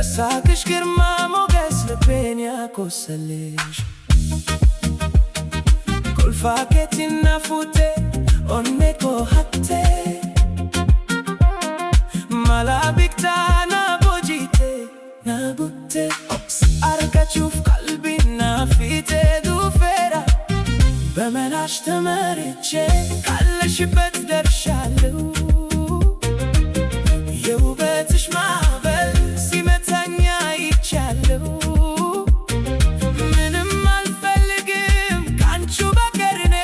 ሳቅሽ ግርማ ሞገስ ልቤን ያቆሰልሽ ኮልፋኬቲና ፉቴ ኦኔኮ ሀቴ ማላቢክታ ናቦጂቴ ናቡቴ አርጋችሁፍ ቀልቢና ፊቴ ዱፌራ በመናሽ ተመርቼ ካለሽበት ደርሻለሁ የውበትሽ ማዕበል ሲመታኝ አይቻለሁ ምንም አልፈልግም ካንቺ በቀር እኔ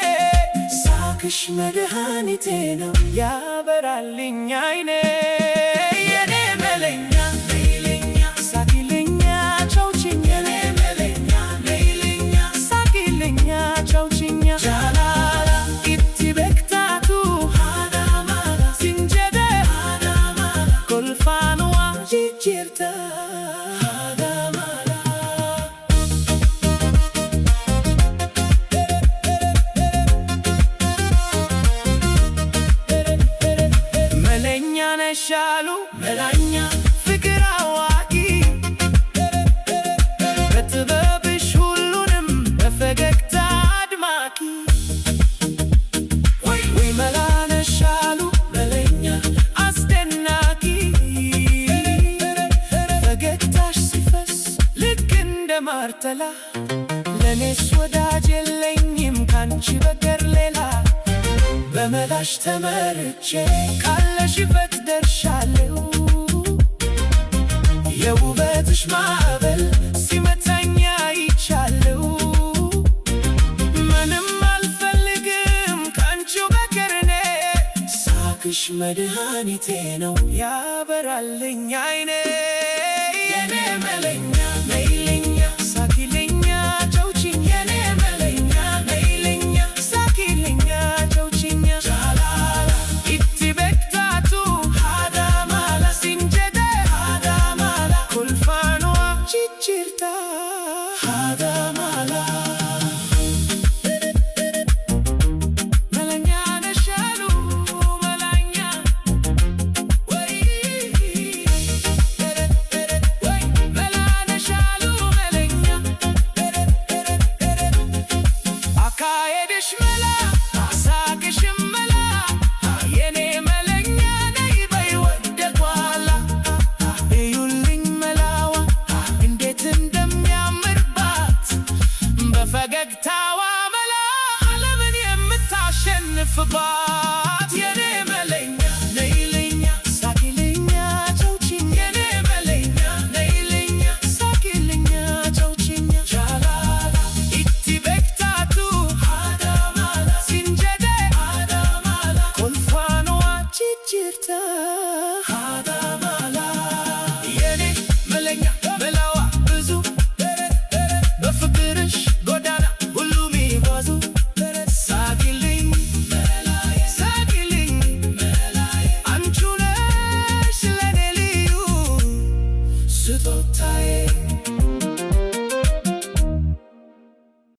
ሳቅሽ መድኃኒቴ ነው ያበራልኝ አይኔ የኔ መለኛ ነይልኛ ሳቂልኛ ቻውቺኛ የኔ መለኛ ነይልኛ ሳቂልኛ ቻውቺኛ ጃላላ ኢቲ ቤክታቱ ሃዳማላ ሲንጀደ ሃዳማላ ኮልፋኑዋ ጂጂርታ ሃዳማላ መለኛ ነሻሉ መላኛ ፍቅር አዋቂ በጥበብሽ ሁሉንም በፈገግታ አድማቂ ወይ መላ ነሻሉ መለኛ አስደናቂ ፈገግታሽ ሲፈስ ልክ እንደ ማርተላ ለኔስ ወዳጅ የለኝም ካንቺ በቀር ሌላ በመላሽ ተመርቼ ካለሽበት ደርሻለሁ የውበትሽ ማዕበል ሲመታኝ አይቻለሁ ምንም አልፈልግም ካንቺ በቀር እኔ ሳቅሽ መድኃኒቴ ነው ያበራልኝ አይኔ የኔ መለኛ ነይልኛ ሳቂልኛ ቻውቺኛ የኔ መለኛ ነይልኛ ሳቂልኛ ቻውቺኛ ጃላላ ኢቲ ቤክታቱ ሃዳማላ ሲንጀደ ሃዳማላ ኮልፋኑዋ ጂጂርታ ሃዳማላ መለኛ ነሻሉ መላኛ ወይ መላ ነሻሉ መለኛ አካሄድሽ መላ ሳቅሽም መላ የኔ መለኛ ነይ በይ ወደኋላ እዩልኝ መላዋ እንዴት እንደሚያምርባት በፈገግታዋ መላ ዓለምን የምታሸንፍባት የኔ መለኛ ነይልኛ ሳቂልኛ ቻውቺኛ የኔ መለኛ ነይልኛ ሳቂልኛ ቻውቺኛ ጃላላ ኢቲ ቤክታቱ ሃዳማላ ሲንጀደ ሃዳማላ ኮልፋኑዋ ጂጂርታ ሃዳማላ የኔ መለኛ መላዋ ብዙ በፍቅርሽ ጎዳና ሁሉም ይጓዙ ሳቂልኝ መላዬ ሳቂልኝ መላዬ አንቺ ነሽ ለኔ ልዩ ስጦታዬ